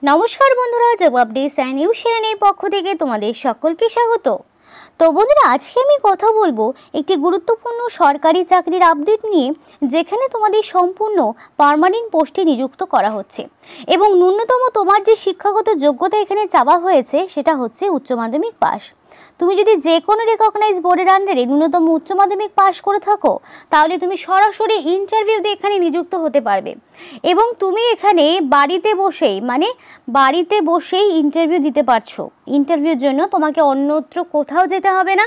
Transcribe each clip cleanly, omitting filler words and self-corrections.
নমস্কার বন্ধুরা, জবাব ডেস অ্যান্ড নিউজ চ্যানেলের পক্ষ থেকে তোমাদের সকলকে স্বাগত। তো বন্ধুরা, আজকে আমি কথা বলবো একটি গুরুত্বপূর্ণ সরকারি চাকরির আপডেট নিয়ে, যেখানে তোমাদের সম্পূর্ণ পার্মানেন্ট পোস্টে নিযুক্ত করা হচ্ছে এবং ন্যূনতম তোমার যে শিক্ষাগত যোগ্যতা এখানে চাওয়া হয়েছে সেটা হচ্ছে উচ্চ মাধ্যমিক পাস। তুমি যদি যে কোনো রেকগনাইজ বোর্ডের আন্ডারে ন্যূনতম উচ্চ মাধ্যমিক পাস করে থাকো, তাহলে তুমি সরাসরি ইন্টারভিউ দিয়ে এখানে নিযুক্ত হতে পারবে এবং তুমি এখানে বাড়িতে বসেই ইন্টারভিউ দিতে পারছো। ইন্টারভিউর জন্য তোমাকে অন্যত্র কোথাও যেতে হবে না।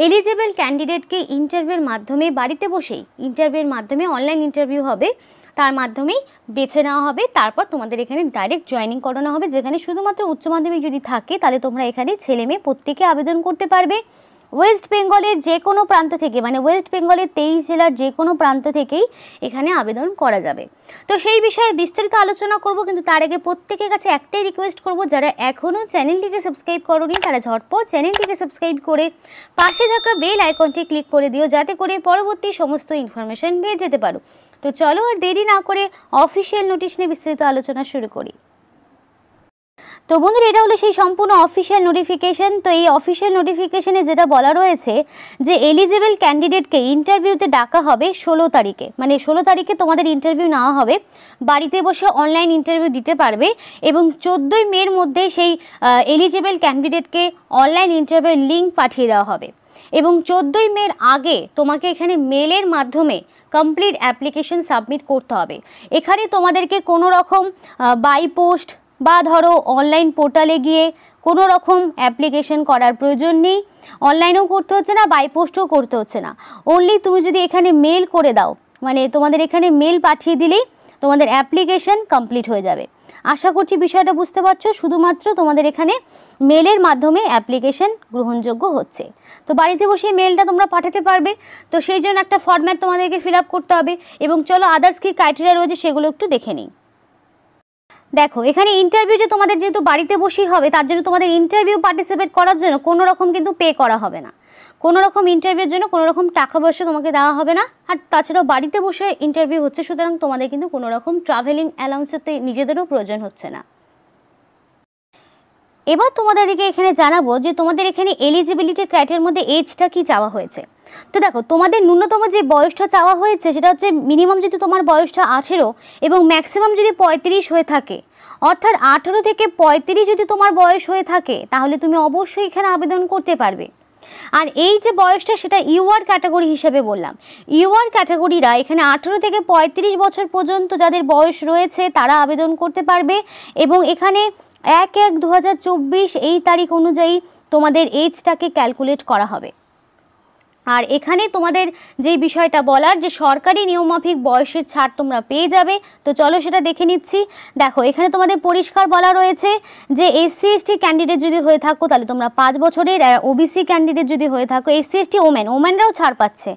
এলিজিবল ক্যান্ডিডেটকে ইন্টারভিউর মাধ্যমে বাড়িতে বসেই অনলাইন ইন্টারভিউ হবে, তার মাধ্যমেই বেছে নেওয়া হবে। তারপর তোমাদের এখানে ডাইরেক্ট জয়েনিং করানো হবে, যেখানে শুধুমাত্র উচ্চ মাধ্যমিক যদি থাকে তাহলে তোমরা এখানে ছেলে মেয়ে প্রত্যেকে আবেদন করতে পারবে। ওয়েস্ট বেঙ্গলের যে কোনো প্রান্ত থেকে, ওয়েস্ট বেঙ্গলের 23 জেলার যে কোনো প্রান্ত থেকেই এখানে আবেদন করা যাবে। তো সেই বিষয়ে বিস্তারিত আলোচনা করব, কিন্তু তার আগে প্রত্যেকের কাছে একটাই রিকোয়েস্ট করব, যারা এখনও চ্যানেলটিকে সাবস্ক্রাইব করোনি তারা ঝটপট চ্যানেলটিকে সাবস্ক্রাইব করে পাশে থাকা বেল আইকনটি ক্লিক করে দিও, যাতে করে পরবর্তী সমস্ত ইনফরমেশন পেয়ে যেতে পারো। তো চলো আর দেরি না করে অফিসিয়াল নোটিশ নিয়ে বিস্তারিত আলোচনা শুরু করি। তো বন্ধুরা, এটা হলো সেই সম্পূর্ণ অফিসিয়াল নোটিফিকেশন। তো এই অফিসিয়াল নোটিফিকেশনে যেটা বলা রয়েছে যে এলিজিবল ক্যান্ডিডেটকে ইন্টারভিউতে ডাকা হবে 16 তারিখে, 16 তারিখে তোমাদের ইন্টারভিউ নেওয়া হবে। বাড়িতে বসে অনলাইন ইন্টারভিউ দিতে পারবে এবং 14 মের মধ্যে সেই এলিজিবল ক্যান্ডিডেটকে অনলাইন ইন্টারভিউ লিঙ্ক পাঠিয়ে দেওয়া হবে এবং 14 মের আগে তোমাকে এখানে মেলের মাধ্যমে কমপ্লিট অ্যাপ্লিকেশন সাবমিট করতে হবে। এখানে তোমাদেরকে কোনো রকম বাই পোস্ট বা ধরো অনলাইন পোর্টালে গিয়ে কোনো রকম অ্যাপ্লিকেশন করার প্রয়োজন নেই। অনলাইনেও করতে হচ্ছে না, বাই পোস্টও করতে হচ্ছে না। অনলি তুমি যদি এখানে মেল করে দাও, তোমাদের এখানে মেল পাঠিয়ে দিলেই তোমাদের অ্যাপ্লিকেশন কমপ্লিট হয়ে যাবে। আশা করছি বিষয়টা বুঝতে পারছো। শুধুমাত্র তোমাদের এখানে মেলের মাধ্যমে অ্যাপ্লিকেশন গ্রহণযোগ্য হচ্ছে। তো বাড়িতে বসে মেলটা তোমরা পাঠাতে পারবে। তো সেই জন্য একটা ফরম্যাট তোমাদেরকে ফিল আপ করতে হবে এবং চলো আদার্স কি ক্রাইটেরিয়া রয়েছে সেগুলো একটু দেখে নিই। দেখো, এখানে ইন্টারভিউ যে তোমাদের যেহেতু বাড়িতে বসেই হবে, তার জন্য তোমাদের ইন্টারভিউ পার্টিসিপেট করার জন্য কোনো রকম কিন্তু পে করা হবে না। কোনো রকম ইন্টারভিউর জন্য কোনো রকম টাকা পয়সা তোমাকে দেওয়া হবে না। আর তাছাড়াও বাড়িতে বসে ইন্টারভিউ হচ্ছে, সুতরাং তোমাদের কিন্তু কোনো রকম ট্রাভেলিং অ্যালাউন্সের নিজেদেরও প্রয়োজন হচ্ছে না। এবার তোমাদেরকে এখানে জানাবো যে তোমাদের এখানে এলিজিবিলিটি ক্রাইটেরিয়ার মধ্যে এজটা কি চাওয়া হয়েছে। তো দেখো, তোমাদের ন্যূনতম যে বয়সটা চাওয়া হয়েছে সেটা হচ্ছে মিনিমাম যদি তোমার বয়সটা 18 এবং ম্যাক্সিমাম যদি 35 হয়ে থাকে, অর্থাৎ 18 থেকে 35 যদি তোমার বয়স হয়ে থাকে, তাহলে তুমি অবশ্যই এখানে আবেদন করতে পারবে। আর এই যে বয়সটা সেটা ইউআর ক্যাটাগরি হিসেবে বললাম। ইউআর ক্যাটাগরিরা এখানে 18 থেকে 35 বছর পর্যন্ত যাদের বয়স রয়েছে তারা আবেদন করতে পারবে এবং এখানে 1/1/2024 এই তারিখ অনুযায়ী তোমাদের এজটাকে ক্যালকুলেট করা হবে। আর এখানে তোমাদের যে বিষয়টা বলার, যে সরকারি নিয়মমাফিক বয়সের ছাড় তোমরা পেয়ে যাবে। তো চলো সেটা দেখে নিচ্ছি। দেখো, এখানে তোমাদের পরিষ্কার বলা রয়েছে যে SC ST ক্যান্ডিডেট যদি হয়ে থাকো তাহলে তোমরা 5 বছরের, আর OBC ক্যান্ডিডেট যদি হয়ে থাকো, SC ST ওম্যানরাও ছাড় পাচ্ছে,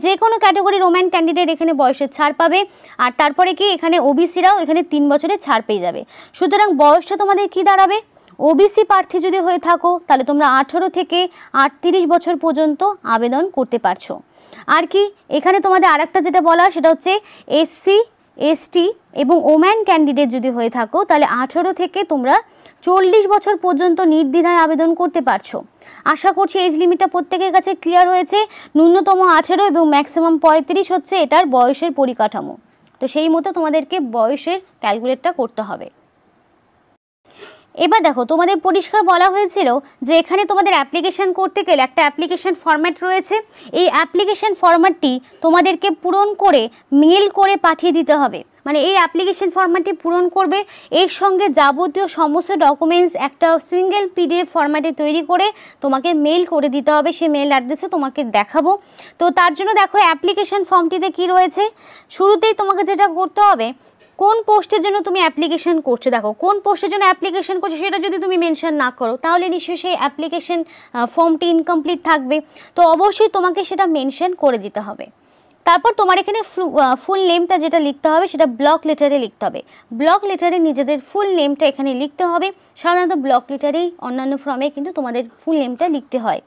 যে কোনো ক্যাটাগরির ওম্যান ক্যান্ডিডেট এখানে বয়সের ছাড় পাবে। আর তারপরে কি এখানে OBCরাও এখানে 3 বছরের ছাড় পেয়ে যাবে। সুতরাং বয়সটা তোমাদের কি দাঁড়াবে? OBC প্রার্থী যদি হয়ে থাকো তাহলে তোমরা 18 থেকে 38 বছর পর্যন্ত আবেদন করতে পারছো। আর কি এখানে তোমাদের আরেকটা যেটা বলার সেটা হচ্ছে SC ST এবং ওম্যান ক্যান্ডিডেট যদি হয়ে থাকো তাহলে 18 থেকে তোমরা 40 বছর পর্যন্ত নির্দ্বিধায় আবেদন করতে পারছো। আশা করছি এজ লিমিটটা প্রত্যেকের কাছে ক্লিয়ার হয়েছে। ন্যূনতম 18 এবং ম্যাক্সিমাম 35 হচ্ছে এটার বয়সের পরিকাঠামো। তো সেই মতো তোমাদেরকে বয়সের ক্যালকুলেটটা করতে হবে। এবার দেখো, তোমাদের পরিষ্কার বলা হয়েছিল যে এখানে তোমাদের অ্যাপ্লিকেশন করতে গেলে একটা অ্যাপ্লিকেশন ফরম্যাট রয়েছে। এই অ্যাপ্লিকেশন ফরম্যাটটি তোমাদেরকে পূরণ করে মেল করে পাঠিয়ে দিতে হবে। এই অ্যাপ্লিকেশন ফরম্যাটটি পূরণ করবে, এর সঙ্গে যাবতীয় সমস্ত ডকুমেন্টস একটা সিঙ্গেল PDF ফরম্যাটে তৈরি করে তোমাকে মেল করে দিতে হবে। সেই মেল অ্যাড্রেসে তোমাকে দেখাবো। তো তার জন্য দেখো অ্যাপ্লিকেশন ফর্মটিতে কি রয়েছে। শুরুতেই তোমাকে যেটা করতে হবে, কোন পোস্টের জন্য তুমি অ্যাপ্লিকেশন করছো। দেখো, কোন পোস্টের জন্য অ্যাপ্লিকেশন করছো সেটা যদি তুমি মেনশন না করো তাহলে নিশ্চয়ই সেই অ্যাপ্লিকেশন ফর্মটি ইনকমপ্লিট থাকবে। তো অবশ্যই তোমাকে সেটা মেনশন করে দিতে হবে। তারপর তোমার এখানে ফুল নেমটা যেটা লিখতে হবে সেটা ব্লক লেটারে লিখতে হবে। ব্লক লেটারে নিজেদের ফুল নেমটা এখানে লিখতে হবে। সাধারণত ব্লক লেটারেই অন্যান্য ফর্মে কিন্তু তোমাদের ফুল নেমটা লিখতে হয়।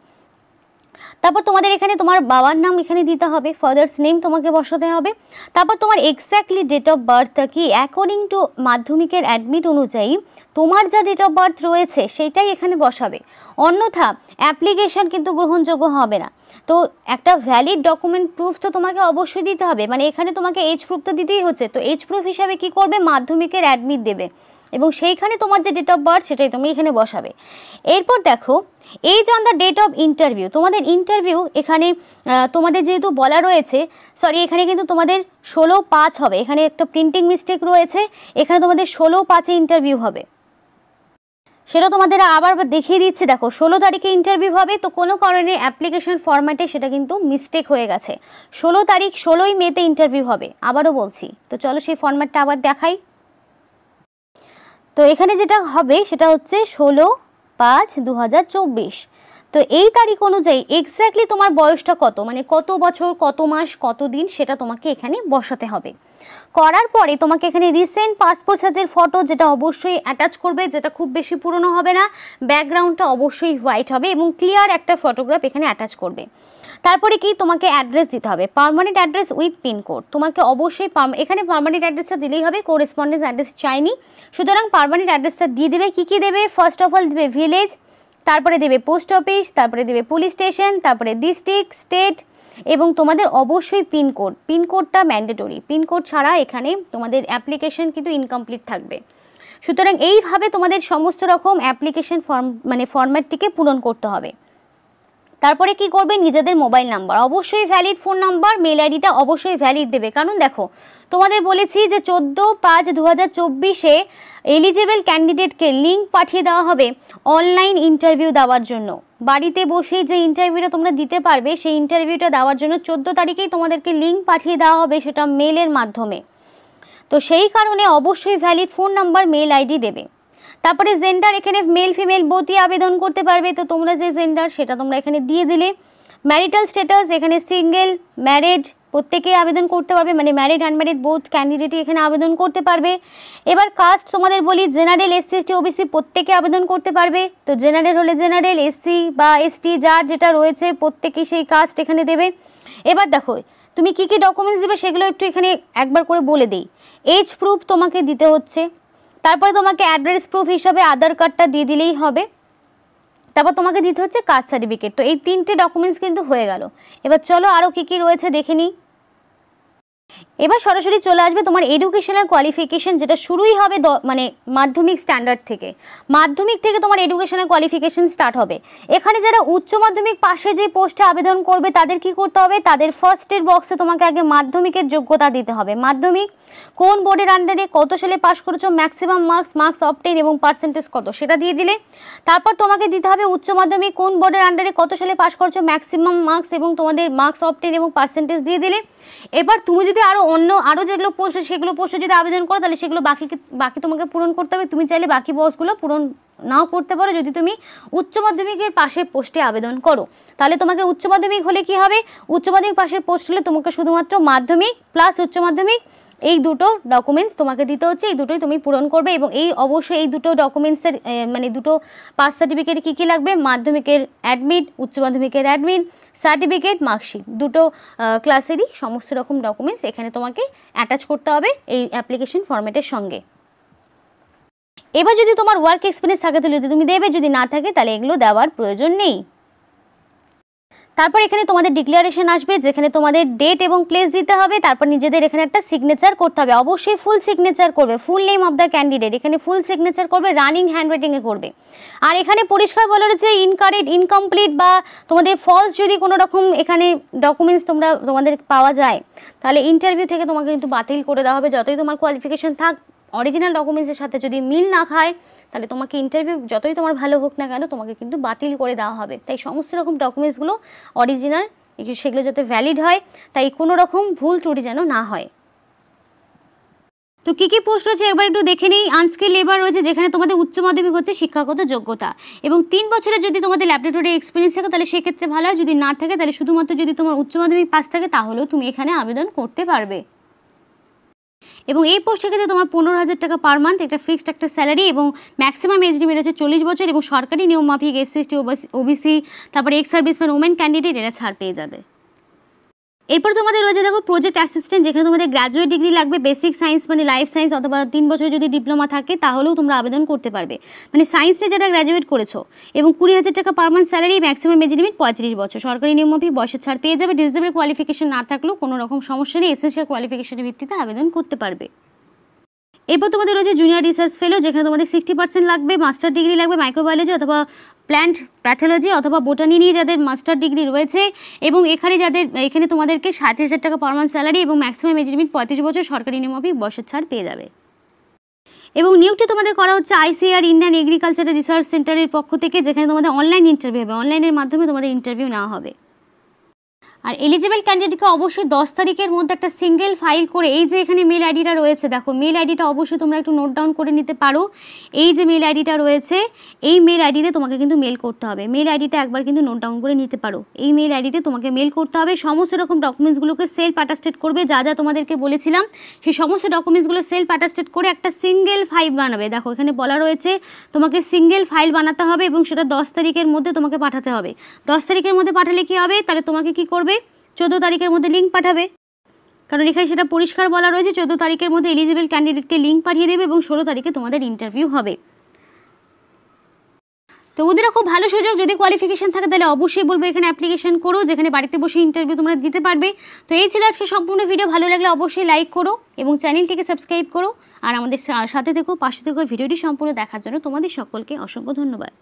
তারপর তোমাদের এখানে তোমার বাবার নাম এখানে দিতে হবে, ফাদার্স নেম তোমাকে বসাতে হবে। তারপর তোমার এক্স্যাক্টলি ডেট অফ বার্থটা কি অ্যাকর্ডিং টু মাধ্যমিকের অ্যাডমিট অনুযায়ী তোমার যা ডেট অফ বার্থ রয়েছে সেইটাই এখানে বসাবে, অন্যথা অ্যাপ্লিকেশন কিন্তু গ্রহণযোগ্য হবে না। তো একটা ভ্যালিড ডকুমেন্ট প্রুফ তো তোমাকে অবশ্যই দিতে হবে, মানে এখানে তোমাকে এজ প্রুফ তো দিতেই হচ্ছে। তো এজ প্রুফ হিসাবে কি করবে, মাধ্যমিকের অ্যাডমিট দেবে এবং সেইখানে তোমার যে ডেট অফ বার্থ সেটাই তুমি এখানে বসাবে। এরপর দেখো as on the date of interview, তোমাদের ইন্টারভিউ এখানে তোমাদের যেহেতু বলা রয়েছে, সরি এখানে কিন্তু তোমাদের 16/5 হবে, এখানে একটা প্রিন্টিং মিস্টেক রয়েছে, এখানে তোমাদের 16/5-এ ইন্টারভিউ হবে, সেটা তোমাদের আবার দেখিয়ে দিচ্ছি। দেখো 16 তারিখে ইন্টারভিউ হবে, তো কোনো কারণে অ্যাপ্লিকেশন ফরম্যাটে সেটা কিন্তু মিস্টেক হয়ে গেছে। 16 তারিখ 16ই মেতে ইন্টারভিউ হবে, আবারও বলছি। তো চলো সেই ফরম্যাটটা আবার দেখাই। তো এখানে যেটা হবে সেটা হচ্ছে 16/5/2024। তো এই তারিখ অনুযায়ী এক্স্যাক্টলি তোমার বয়সটা কত, মানে কত বছর, কত মাস, কত দিন, সেটা তোমাকে এখানে বসাতে হবে। করার পরে তোমাকে এখানে রিসেন্ট পাসপোর্ট সাইজের ফটো যেটা অবশ্যই অ্যাটাচ করবে, যেটা খুব বেশি পুরনো হবে না, ব্যাকগ্রাউন্ডটা অবশ্যই হোয়াইট হবে এবং ক্লিয়ার একটা ফটোগ্রাফ এখানে অ্যাটাচ করবে। তারপরে কি তোমাকে অ্যাড্রেস দিতে হবে, পার্মানেন্ট অ্যাড্রেস উইথ পিনকোড। তোমাকে অবশ্যই এখানে পার্মানেন্ট অ্যাড্রেসটা দিলেই হবে, করেসপন্ডেন্স অ্যাড্রেস চাইনি, সুতরাং পার্মানেন্ট অ্যাড্রেসটা দিয়ে দেবে। কী কী দেবে, ফার্স্ট অফ অল দেবে ভিলেজ, তারপরে দেবে পোস্ট অফিস, তারপরে দেবে পুলিশ স্টেশন, তারপরে ডিস্ট্রিক্ট, স্টেট এবং তোমাদের অবশ্যই পিনকোড। পিনকোডটা ম্যান্ডেটরি, পিনকোড ছাড়া এখানে তোমাদের অ্যাপ্লিকেশন কিন্তু ইনকমপ্লিট থাকবে। সুতরাং এইভাবে তোমাদের সমস্ত রকম অ্যাপ্লিকেশন ফরম্যাটটিকে পূরণ করতে হবে। তারপরে কি করবে, নিজেদের মোবাইল নাম্বার অবশ্যই ভ্যালিড, ফোন নাম্বার, মেল আইডিটা অবশ্যই ভ্যালিড দেবে। কারণ দেখো তোমাদের বলেছি যে 14/5/2024-এ এলিজেবল ক্যান্ডিডেটকে লিঙ্ক পাঠিয়ে দেওয়া হবে অনলাইন ইন্টারভিউ দেওয়ার জন্য। বাড়িতে বসেই যে ইন্টারভিউটা তোমরা দিতে পারবে সেই ইন্টারভিউটা দেওয়ার জন্য 14 তারিখেই তোমাদেরকে লিঙ্ক পাঠিয়ে দেওয়া হবে, সেটা মেলের মাধ্যমে। তো সেই কারণে অবশ্যই valid phone number, mail ID দেবে। তারপরে জেন্ডার এখানে মেল ফিমেল বোথই আবেদন করতে পারবে, তো তোমরা যে জেন্ডার সেটা তোমরা এখানে দিয়ে দিলে। ম্যারিটাল স্ট্যাটাস এখানে সিঙ্গেল, ম্যারেড প্রত্যেকেই আবেদন করতে পারবে, মানে ম্যারিড আনম্যারিড বোথ ক্যান্ডিডেটই এখানে আবেদন করতে পারবে। এবার কাস্ট তোমাদের বলি জেনারেল, এসসি এসটি ওবিসি প্রত্যেকে আবেদন করতে পারবে। তো জেনারেল হলে জেনারেল, এসসি বা এসটি যার যেটা রয়েছে প্রত্যেকেই সেই কাস্ট এখানে দেবে। এবার দেখো তুমি কী কী ডকুমেন্টস দেবে সেগুলো একটু এখানে একবার করে বলে দিই। এজ প্রুফ তোমাকে দিতে হচ্ছে, তারপরে তোমাকে অ্যাড্রেস প্রুফ হিসাবে আধার কার্ডটা দিয়ে দিলেই হবে, তারপর তোমাকে দিতে হচ্ছে কাস্ট সার্টিফিকেট। তো এই 3টে ডকুমেন্টস কিন্তু হয়ে গেল। এবার চলো আরও কী কী রয়েছে দেখে নিই। এবার সরাসরি চলে আসবে তোমার এডুকেশনাল কোয়ালিফিকেশন, যেটা শুরুই হবে মানে মাধ্যমিক স্ট্যান্ডার্ড থেকে। মাধ্যমিক থেকে তোমার এডুকেশনাল কোয়ালিফিকেশন স্টার্ট হবে। এখানে যারা উচ্চ মাধ্যমিক পাশে যে পোস্টে আবেদন করবে তাদের কি করতে হবে, তাদের ফার্স্টের বক্সে তোমাকে আগে মাধ্যমিকের যোগ্যতা দিতে হবে। মাধ্যমিক কোন বোর্ডের আন্ডারে কত সালে পাস করেছো, ম্যাক্সিমাম মার্কস অবটেইন এবং পার্সেন্টেজ কত সেটা দিয়ে দিলে। তারপর তোমাকে দিতে হবে উচ্চ মাধ্যমিক কোন বোর্ডের আন্ডারে কত সালে পাস করেছো, ম্যাক্সিমাম মার্কস এবং তোমাদের মার্কস অবটেইন এবং পার্সেন্টেজ দিয়ে দিলে। এবার তুমি যদি আরও যেগুলো পোস্ট সেগুলো পোস্টে যদি আবেদন করো তাহলে সেগুলো বাকি তোমাকে পূরণ করতে হবে। তুমি চাইলে বাকি বক্সগুলো পূরণ নাও করতে পারো যদি তুমি উচ্চ মাধ্যমিকের পাশের পোস্টে আবেদন করো। তাহলে তোমাকে উচ্চ মাধ্যমিক হলে কি হবে, উচ্চ মাধ্যমিক পাশের পোস্ট হলে তোমাকে শুধুমাত্র মাধ্যমিক প্লাস উচ্চ মাধ্যমিক এই দুটো ডকুমেন্টস তোমাকে দিতে হচ্ছে, এই দুটোই তুমি পূরণ করবে। এবং অবশ্যই এই দুটো ডকুমেন্টসের মানে দুটো পাস সার্টিফিকেট কী কী লাগবে, মাধ্যমিকের অ্যাডমিট, উচ্চ মাধ্যমিকের অ্যাডমিট সার্টিফিকেট, মার্কশিট, দুটো ক্লাসেরই সমস্ত রকম ডকুমেন্টস এখানে তোমাকে অ্যাটাচ করতে হবে এই অ্যাপ্লিকেশন ফরম্যাটের সঙ্গে। এবার যদি তোমার ওয়ার্ক এক্সপিরিয়েন্স থাকে তাহলে তুমি দেবে, যদি না থাকে তাহলে এগুলো দেওয়ার প্রয়োজন নেই। তারপর এখানে তোমাদের ডিক্লারেশন আসবে যেখানে তোমাদের ডেট এবং প্লেস দিতে হবে। তারপর নিজেদের এখানে একটা সিগনেচার করতে হবে, অবশ্যই ফুল সিগনেচার করবে, full name of the candidate এখানে ফুল সিগনেচার করবে, রানিং হ্যান্ডরাইটিংয়ে করবে। আর এখানে পরিষ্কার বলা রয়েছে ইনকারেক্ট, ইনকমপ্লিট বা তোমাদের ফলস যদি কোনো রকম এখানে ডকুমেন্টস তোমাদের পাওয়া যায় তাহলে ইন্টারভিউ থেকে তোমাকে কিন্তু বাতিল করে দেওয়া হবে। যতই তোমার কোয়ালিফিকেশন থাক, অরিজিনাল ডকুমেন্টসের সাথে যদি মিল না খায় তাহলে তোমাকে ইন্টারভিউ যতই তোমার ভালো হোক না কেন তোমাকে কিন্তু বাতিল করে দেওয়া হবে। তাই সমস্ত রকম ডকুমেন্টসগুলো অরিজিনাল, সেগুলো যাতে ভ্যালিড হয়, তাই কোনো রকম ভুল ত্রুটি যেন না হয়। তো কী কী পোস্ট রয়েছে এবার একটু দেখে নিই। আনস্কিল লেবার রয়েছে যেখানে তোমাদের উচ্চ মাধ্যমিক হচ্ছে শিক্ষাগত যোগ্যতা এবং 3 বছরের যদি তোমাদের ল্যাবরেটরি এক্সপিরিয়েন্স থাকে তাহলে সেক্ষেত্রে ভালো হয়, যদি না থাকে তাহলে শুধুমাত্র যদি তোমার উচ্চ মাধ্যমিক পাস থাকে তাহলেও তুমি এখানে আবেদন করতে পারবে। এবং এই পোস্টের ক্ষেত্রে তোমার 15,000 টাকা পার মান্থ একটা ফিক্সড একটা স্যালারি এবং ম্যাক্সিমাম এজ লিমিট হচ্ছে 40 বছর এবং সরকারি নিয়ম মাফিক SC ST OBC তারপরে এক্স সার্ভিসম্যান ওমেন ক্যান্ডিডেট এরা ছাড় পেয়ে যাবে। এরপর তোমাদের রয়েছে দেখো প্রজেক্ট অ্যাসিস্ট্যান্ট, যেখানে তোমাদের গ্র্যাজুয়েট ডিগ্রি লাগবে, বেসিক সায়েন্স মানে লাইফ সায়েন্স অথবা 3 বছরের যদি ডিপ্লোমা থাকে তাহলেও তোমরা আবেদন করতে পারবে। মানে সায়েন্সে যারা গ্র্যাজুয়েট করেছো এবং 20,000 টাকা per month salary, maximum age limit 35 বছর, সরকারি নিয়ম মাফিক বয়সের ছাড় পেয়ে যাবে। ডিসেবল কোয়ালিফিকেশন না থাকলেও কোনো রকম সমস্যা নেই, এসেনশিয়াল কোয়ালিফিকেশনের ভিত্তিতে আবেদন করতে পারবে। এরপর তোমাদের রয়েছে জুনিয়র রিসার্চ ফেলো, যেখানে তোমাদের 60% লাগবে, মাস্টার ডিগ্রি লাগবে মাইক্রোবায়োলজি অথবা প্ল্যান্ট প্যাথোলজি অথবা বোটানি নিয়ে যাদের মাস্টার ডিগ্রি রয়েছে এবং এখানে তোমাদেরকে 60,000 টাকা পার মান্থ স্যালারি এবং ম্যাক্সিমাম এজ লিমিট 35 বছর, সরকারি নিয়মাফিক বয়সের ছাড় পেয়ে যাবে। এবং নিয়োগটি তোমাদের করা হচ্ছে ICAR ইন্ডিয়ান এগ্রিকালচারাল রিসার্চ সেন্টারের পক্ষ থেকে, যেখানে তোমাদের অনলাইন ইন্টারভিউ হবে, অনলাইনের মাধ্যমে তোমাদের ইন্টারভিউ নেওয়া হবে। আর এলিজিবল ক্যান্ডিডেটকে অবশ্যই 10 তারিখের মধ্যে একটা সিঙ্গেল ফাইল করে, এই যে এখানে মেল আইডিটা রয়েছে দেখো, মেল আইডিটা অবশ্যই তোমরা একটু নোট ডাউন করে নিতে পারো। এই যে মেল আইডিটা রয়েছে এই মেল আইডিতে তোমাকে কিন্তু মেল করতে হবে, মেল আইডিটা একবার কিন্তু নোট ডাউন করে নিতে পারো। এই মেল আইডিতে তোমাকে মেল করতে হবে, সমস্ত রকম ডকুমেন্টসগুলোকে সেলফ অ্যাটাস্টেড করবে, যা যা তোমাদেরকে বলেছিলাম সেই সমস্ত ডকুমেন্টসগুলো সেলফ অ্যাটাস্টেড করে একটা সিঙ্গেল ফাইল বানাবে। দেখো এখানে বলা রয়েছে তোমাকে সিঙ্গেল ফাইল বানাতে হবে এবং সেটা 10 তারিখের মধ্যে তোমাকে পাঠাতে হবে। 10 তারিখের মধ্যে পাঠালে কি হবে, তাহলে তোমাকে কি করবে 14 তারিখের মধ্যে লিঙ্ক পাঠাবে, কারণ এখানে সেটা পরিষ্কার বলা রয়েছে 14 তারিখের মধ্যে এলিজিবল ক্যান্ডিডেটকে লিঙ্ক পাঠিয়ে দেবে এবং 16 তারিখে তোমাদের ইন্টারভিউ হবে। তো বন্ধুরা খুব ভালো সুযোগ, যদি কোয়ালিফিকেশন থাকে তাহলে অবশ্যই বলবো এখানে অ্যাপ্লিকেশন করো, যেখানে বাড়িতে বসে ইন্টারভিউ তোমরা দিতে পারবে। তো এই ছিল আজকে সম্পূর্ণ ভিডিও, ভালো লাগলে অবশ্যই লাইক করো এবং চ্যানেলটিকে সাবস্ক্রাইব করো আর আমাদের সাথে থেকো, পাশে থেকো। ভিডিওটি সম্পূর্ণ দেখার জন্য তোমাদের সকলকে অসংখ্য ধন্যবাদ।